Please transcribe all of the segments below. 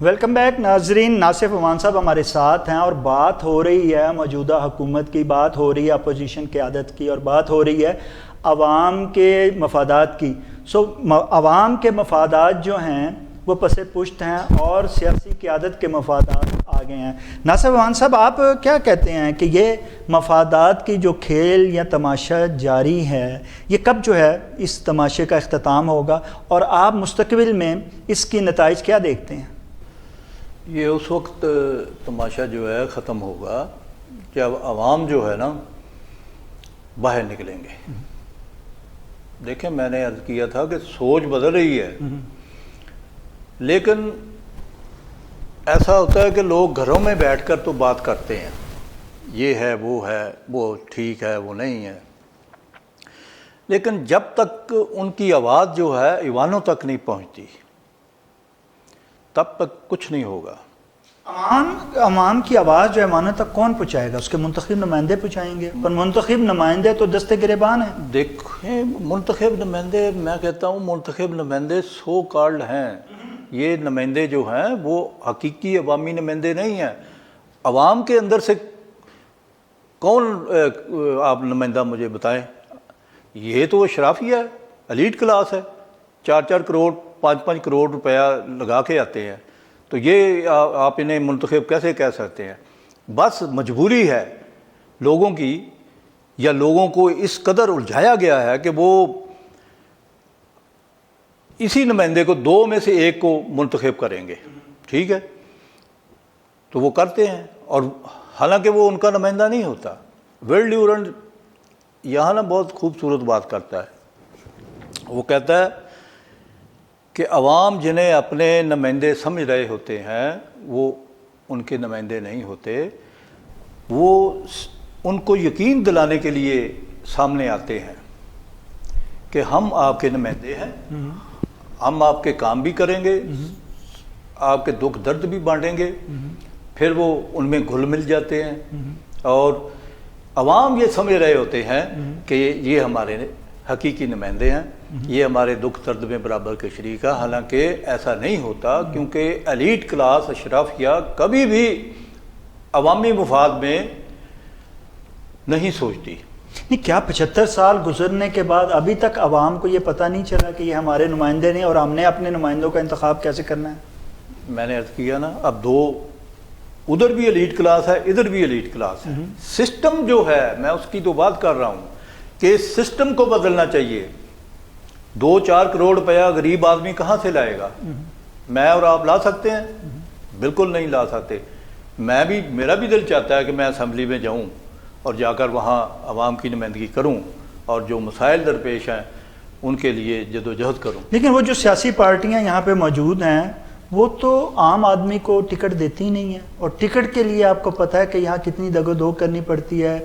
Welcome back ناظرین، ناصف امان صاحب ہمارے ساتھ ہیں اور بات ہو رہی ہے موجودہ حکومت کی، بات ہو رہی ہے اپوزیشن قیادت کی، اور بات ہو رہی ہے عوام کے مفادات کی۔ عوام کے مفادات جو ہیں وہ پس پشت ہیں اور سیاسی قیادت کے مفادات آگے ہیں۔ ناصف امان صاحب، آپ کیا کہتے ہیں کہ یہ مفادات کی جو کھیل یا تماشا جاری ہے، یہ کب جو ہے اس تماشے کا اختتام ہوگا، اور آپ مستقبل میں اس کی نتائج کیا دیکھتے ہیں؟ یہ اس وقت تماشا جو ہے ختم ہوگا جب عوام جو ہے نا باہر نکلیں گے۔ دیکھیں، میں نے عرض کیا تھا کہ سوچ بدل رہی ہے، لیکن ایسا ہوتا ہے کہ لوگ گھروں میں بیٹھ کر تو بات کرتے ہیں، یہ ہے، وہ ٹھیک ہے، وہ نہیں ہے، لیکن جب تک ان کی آواز جو ہے ایوانوں تک نہیں پہنچتی تب تک کچھ نہیں ہوگا۔ عوام کی آواز جو ایوانوں تک کون پہنچائے گا؟ اس کے منتخب نمائندے پہنچائیں گے، پر منتخب نمائندے تو دستے گریبان ہیں۔ دیکھیں، منتخب نمائندے، میں کہتا ہوں منتخب نمائندے سو کالڈ ہیں۔ یہ نمائندے جو ہیں وہ حقیقی عوامی نمائندے نہیں ہیں۔ عوام کے اندر سے کون آپ نمائندہ مجھے بتائیں؟ یہ تو اشرافیہ ہے، ایلیٹ کلاس ہے، 4 کروڑ 5 کروڑ روپیہ لگا کے آتے ہیں، تو یہ آپ انہیں منتخب کیسے کہہ سکتے ہیں؟ بس مجبوری ہے لوگوں کی، یا لوگوں کو اس قدر الجھایا گیا ہے کہ وہ اسی نمائندے کو 2 میں سے 1 کو منتخب کریں گے، ٹھیک ہے؟ تو وہ کرتے ہیں، اور حالانکہ وہ ان کا نمائندہ نہیں ہوتا۔ ول ڈیورنٹ یہاں نا بہت خوبصورت بات کرتا ہے، وہ کہتا ہے کہ عوام جنہیں اپنے نمائندے سمجھ رہے ہوتے ہیں وہ ان کے نمائندے نہیں ہوتے، وہ ان کو یقین دلانے کے لیے سامنے آتے ہیں کہ ہم آپ کے نمائندے ہیں، ہم آپ کے کام بھی کریں گے، آپ کے دکھ درد بھی بانٹیں گے، پھر وہ ان میں گھل مل جاتے ہیں، اور عوام یہ سمجھ رہے ہوتے ہیں کہ یہ ہمارے حقیقی نمائندے ہیں، یہ ہمارے دکھ درد میں برابر کے شریک ہے۔ حالانکہ ایسا نہیں ہوتا، کیونکہ ایلیٹ کلاس اشرافیہ کبھی بھی عوامی مفاد میں نہیں سوچتی۔ کیا 75 سال گزرنے کے بعد ابھی تک عوام کو یہ پتہ نہیں چلا کہ یہ ہمارے نمائندے نہیں، اور ہم نے اپنے نمائندوں کا انتخاب کیسے کرنا ہے؟ میں نے عرض کیا نا، اب ادھر بھی ایلیٹ کلاس ہے، ادھر بھی ایلیٹ کلاس ہے۔ سسٹم جو ہے، میں اس کی تو بات کر رہا ہوں کہ سسٹم کو بدلنا چاہیے۔ 2-4 کروڑ روپیہ غریب آدمی کہاں سے لائے گا؟ میں اور آپ لا سکتے ہیں؟ بالکل نہیں لا سکتے۔ میرا بھی دل چاہتا ہے کہ میں اسمبلی میں جاؤں اور جا کر وہاں عوام کی نمائندگی کروں، اور جو مسائل درپیش ہیں ان کے لیے جدوجہد کروں۔ لیکن وہ جو سیاسی پارٹیاں یہاں پہ موجود ہیں وہ تو عام آدمی کو ٹکٹ دیتی نہیں ہیں، اور ٹکٹ کے لیے آپ کو پتہ ہے کہ یہاں کتنی دگ و دوگ کرنی پڑتی ہے،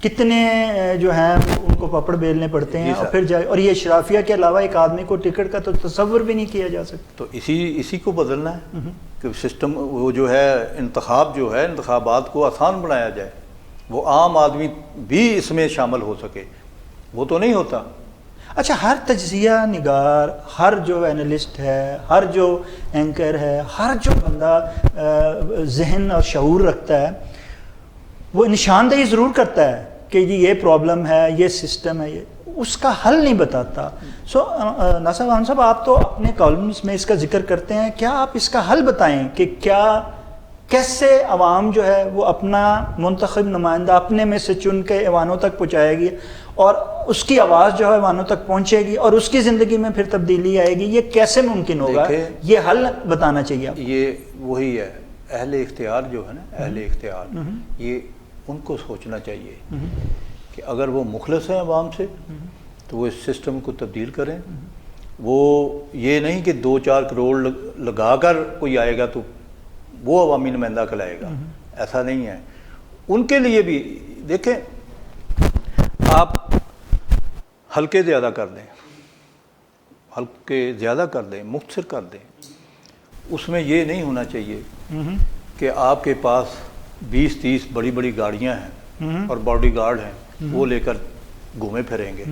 کتنے جو ہیں ان کو پاپڑ بیلنے پڑتے ہیں، اور پھر اور یہ اشرافیہ کے علاوہ ایک آدمی کو ٹکٹ کا تو تصور بھی نہیں کیا جا سکتا۔ تو اسی کو بدلنا ہے کہ سسٹم وہ جو ہے انتخاب جو ہے، انتخابات کو آسان بنایا جائے، وہ عام آدمی بھی اس میں شامل ہو سکے، وہ تو نہیں ہوتا۔ اچھا، ہر تجزیہ نگار، ہر جو اینالسٹ ہے، ہر جو اینکر ہے، ہر جو بندہ ذہن اور شعور رکھتا ہے، وہ نشاندہی ضرور کرتا ہے کہ یہ پرابلم ہے، یہ سسٹم ہے، اس کا حل نہیں بتاتا۔ ناصف امان صاحب، آپ تو اپنے کالمز میں اس کا ذکر کرتے ہیں، کیا آپ اس کا حل بتائیں کہ کیسے عوام جو ہے وہ اپنا منتخب نمائندہ اپنے میں سے چن کے ایوانوں تک پہنچائے گی، اور اس کی آواز جو ہے ایوانوں تک پہنچے گی، اور اس کی زندگی میں پھر تبدیلی آئے گی؟ یہ کیسے ممکن ہوگا؟ یہ حل بتانا چاہیے آپ۔ یہ وہی ہے، اہل اختیار جو ہے نا، اہل اختیار، یہ ان کو سوچنا چاہیے کہ اگر وہ مخلص ہیں عوام سے تو وہ اس سسٹم کو تبدیل کریں۔ وہ یہ نہیں کہ 2-4 کروڑ لگا کر کوئی آئے گا تو وہ عوامی نمائندہ کہلائے گا، ایسا نہیں ہے۔ ان کے لیے بھی دیکھیں، آپ حلقے زیادہ کر دیں، حلقے زیادہ کر دیں، مختصر کر دیں، اس میں یہ نہیں ہونا چاہیے کہ آپ کے پاس 20-30 بڑی بڑی گاڑیاں ہیں اور باڈی گارڈ ہیں، وہ لے کر گھومے پھریں گے۔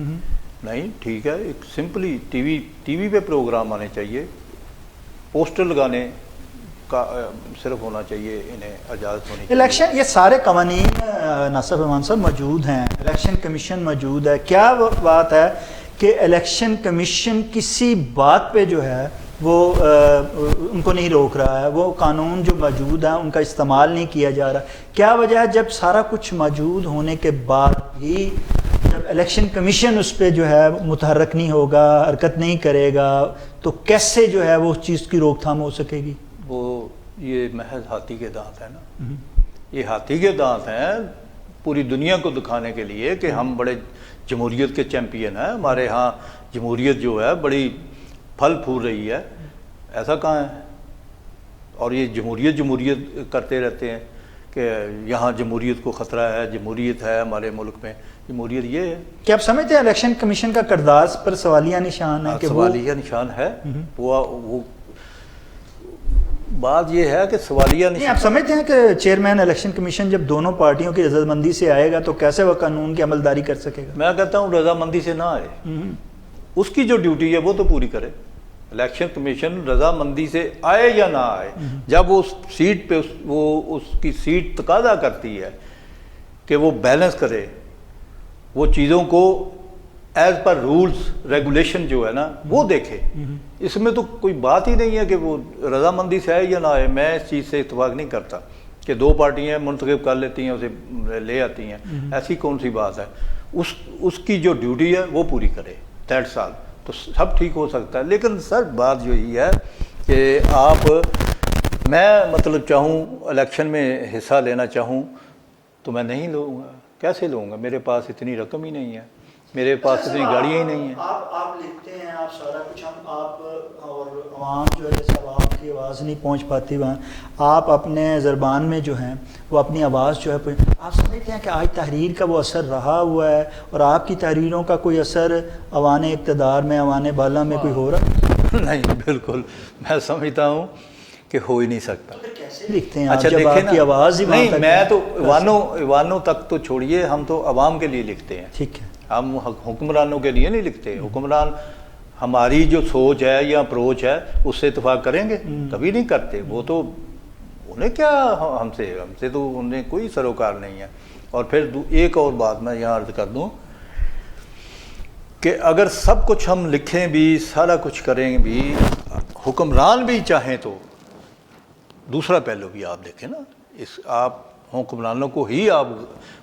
نہیں، ٹھیک ہے، ایک سمپلی ٹی وی پہ پروگرام آنے چاہیے، پوسٹر لگانے صرف ہونا چاہیے، انہیں اجازت ہونی چاہیے۔ الیکشن، یہ سارے قوانین ناصر امان صاحب موجود ہیں، الیکشن کمیشن موجود ہے، کیا بات ہے کہ الیکشن کمیشن کسی بات پہ جو ہے وہ ان کو نہیں روک رہا ہے، وہ قانون جو موجود ہیں ان کا استعمال نہیں کیا جا رہا؟ کیا وجہ ہے جب سارا کچھ موجود ہونے کے بعد بھی جب الیکشن کمیشن اس پہ جو ہے متحرک نہیں ہوگا، حرکت نہیں کرے گا، تو کیسے جو ہے وہ اس چیز کی روک تھام ہو سکے گی؟ وہ یہ محض ہاتھی کے دانت ہیں نا، یہ ہاتھی کے دانت ہیں پوری دنیا کو دکھانے کے لیے کہ ہم بڑے جمہوریت کے چیمپئن ہیں، ہمارے ہاں جمہوریت جو ہے بڑی پھل پھول رہی ہے۔ ایسا کہاں ہے؟ اور یہ جمہوریت کرتے رہتے ہیں کہ یہاں جمہوریت کو خطرہ ہے، جمہوریت ہے ہمارے ملک میں، جمہوریت یہ ہے۔ کیا آپ سمجھتے ہیں الیکشن کمیشن کا کردار پر سوالیہ نشان ہے کہ سوالیہ نشان ہے؟ وہ بات یہ ہے کہ سوالیہ نہیں، نشان، آپ سمجھتے ہیں کہ چیئرمین الیکشن کمیشن جب دونوں پارٹیوں کی رضامندی سے آئے گا تو کیسے وہ قانون کی عملداری کر سکے گا؟ میں کہتا ہوں رضامندی سے نہ آئے، اس کی جو ڈیوٹی ہے وہ تو پوری کرے۔ الیکشن کمیشن رضامندی سے آئے یا نہ آئے، جب وہ اس سیٹ پہ وہ اس کی سیٹ تقاضا کرتی ہے کہ وہ بیلنس کرے، وہ چیزوں کو ایز پر رولز ریگولیشن جو ہے نا وہ دیکھے، اس میں تو کوئی بات ہی نہیں ہے کہ وہ رضامندی سے آئے یا نہ آئے۔ میں اس چیز سے اتفاق نہیں کرتا کہ دو پارٹیاں منتخب کر لیتی ہیں، اسے لے آتی ہیں، ایسی کون سی بات ہے؟ اس کی جو ڈیوٹی ہے وہ پوری کرے، دیٹس آل، تو سب ٹھیک ہو سکتا ہے۔ لیکن سر بات جو یہ ہے کہ میں مطلب چاہوں الیکشن میں حصہ لینا چاہوں تو میں نہیں لوں گا، کیسے لوں گا؟ میرے پاس اتنی رقم ہی نہیں ہے، میرے پاس اتنی گاڑیاں ہی نہیں ہیں۔ آپ لکھتے ہیں، آپ سارا کچھ، ہم آپ اور عوام جو ہے جیسے آپ کی آواز نہیں پہنچ پاتی وہاں، آپ اپنے زبان میں جو ہیں وہ اپنی آواز جو ہے، آپ سمجھتے ہیں کہ آج تحریر کا وہ اثر رہا ہوا ہے اور آپ کی تحریروں کا کوئی اثر عوان اقتدار میں، عوان بالا میں کوئی ہو رہا ہے؟ نہیں، بالکل میں سمجھتا ہوں کہ ہو ہی نہیں سکتا۔ کیسے لکھتے ہیں آپ اچھا جب آپ کی آواز ہی نہیں، میں تو ایوانوں تک تو چھوڑیے، ہم تو عوام کے لیے لکھتے ہیں، ٹھیک ہے، ہم حکمرانوں کے لیے نہیں لکھتے۔ حکمران ہماری جو سوچ ہے یا اپروچ ہے اس سے اتفاق کریں گے؟ کبھی نہیں کرتے۔ وہ تو انہیں کیا ہم سے تو انہیں کوئی سروکار نہیں ہے۔ اور پھر ایک اور بات میں یہاں عرض کر دوں کہ اگر سب کچھ ہم لکھیں بھی، سارا کچھ کریں بھی، حکمران بھی چاہیں تو دوسرا پہلو بھی آپ دیکھیں نا، آپ حکمرانوں کو ہی آپ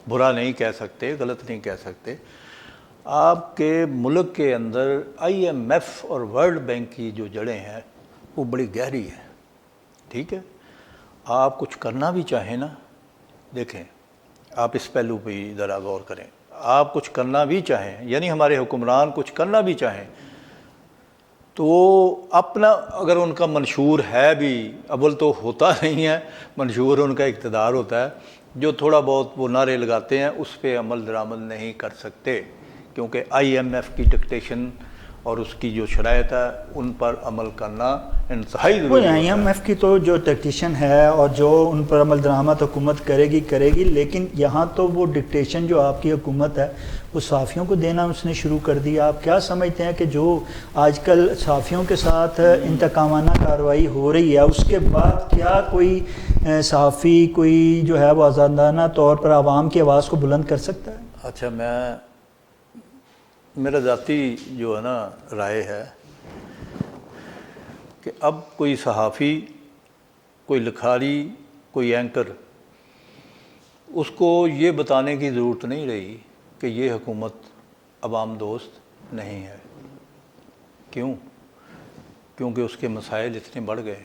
برا نہیں کہہ سکتے، غلط نہیں کہہ سکتے۔ آپ کے ملک کے اندر آئی ایم ایف اور ورلڈ بینک کی جو جڑیں ہیں وہ بڑی گہری ہیں، ٹھیک ہے؟ آپ کچھ کرنا بھی چاہیں نا، دیکھیں آپ اس پہلو پہ ذرا غور کریں، آپ کچھ کرنا بھی چاہیں، یعنی ہمارے حکمران کچھ کرنا بھی چاہیں تو اپنا اگر ان کا منشور ہے بھی، اول تو ہوتا نہیں ہے، منشور ان کا اقتدار ہوتا ہے، جو تھوڑا بہت وہ نعرے لگاتے ہیں اس پہ عمل درآمد نہیں کر سکتے، کیونکہ آئی ایم ایف کی ڈکٹیشن اور اس کی جو شرائط ہے ان پر عمل کرنا انتہائی ضروری ہے۔ آئی ایم ایف کی تو جو ڈکٹیشن ہے اور جو ان پر عمل درآمد حکومت کرے گی، لیکن یہاں تو وہ ڈکٹیشن جو آپ کی حکومت ہے وہ صحافیوں کو دینا اس نے شروع کر دیا۔ آپ کیا سمجھتے ہیں کہ جو آج کل صحافیوں کے ساتھ انتقامانہ کارروائی ہو رہی ہے، اس کے بعد کیا کوئی صحافی کوئی جو ہے وہ آزادانہ طور پر عوام کی آواز کو بلند کر سکتا ہے؟ اچھا، میرا ذاتی جو ہے نا رائے ہے کہ اب کوئی صحافی، کوئی لکھاری، کوئی اینکر، اس کو یہ بتانے کی ضرورت نہیں رہی کہ یہ حکومت عوام دوست نہیں ہے۔ کیوں؟ کیونکہ اس کے مسائل اتنے بڑھ گئے،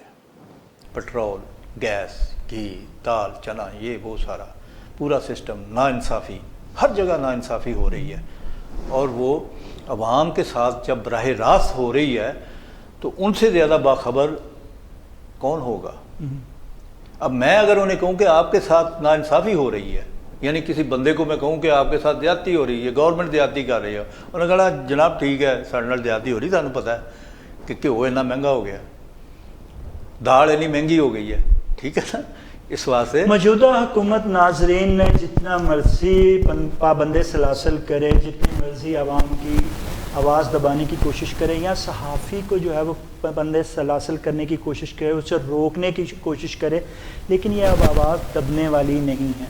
پٹرول، گیس، گھی، دال، چنا، یہ وہ سارا پورا سسٹم، ناانصافی، ہر جگہ ناانصافی ہو رہی ہے، اور وہ عوام کے ساتھ جب براہ راست ہو رہی ہے تو ان سے زیادہ باخبر کون ہوگا؟ اب میں اگر انہیں کہوں کہ آپ کے ساتھ ناانصافی ہو رہی ہے، یعنی کسی بندے کو میں کہوں کہ آپ کے ساتھ زیادتی ہو رہی ہے، گورنمنٹ زیادتی کر رہی ہے، انہوں نے کہا جناب ٹھیک ہے سارے نال زیادتی ہو رہی، تمہیں پتہ ہے کہ گھیو اتنا مہنگا ہو گیا، دال اتنی مہنگی ہو گئی ہے، ٹھیک ہے نا؟ اس واسطے موجودہ حکومت ناظرین نے جتنا مرضی پابند سلاسل کرے، جتنی مرضی عوام کی آواز دبانے کی کوشش کرے یا صحافی کو جو ہے وہ بندے سلاسل کرنے کی کوشش کرے، اسے روکنے کی کوشش کرے، لیکن یہ اب آواز دبنے والی نہیں ہے۔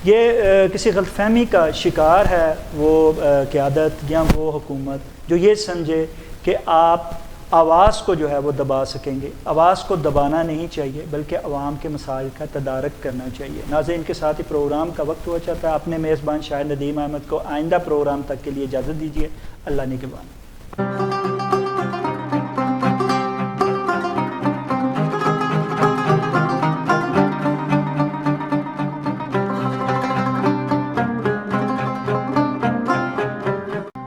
یہ کسی غلط فہمی کا شکار ہے وہ قیادت یا وہ حکومت جو یہ سمجھے کہ آپ آواز کو جو ہے وہ دبا سکیں گے۔ آواز کو دبانا نہیں چاہیے، بلکہ عوام کے مسائل کا تدارک کرنا چاہیے۔ ناظرین، کے ساتھ ہی پروگرام کا وقت ہوا چاہتا ہے۔ اپنے میزبان شاہد ندیم احمد کو آئندہ پروگرام تک کے لیے اجازت دیجیے۔ اللہ نگہبان۔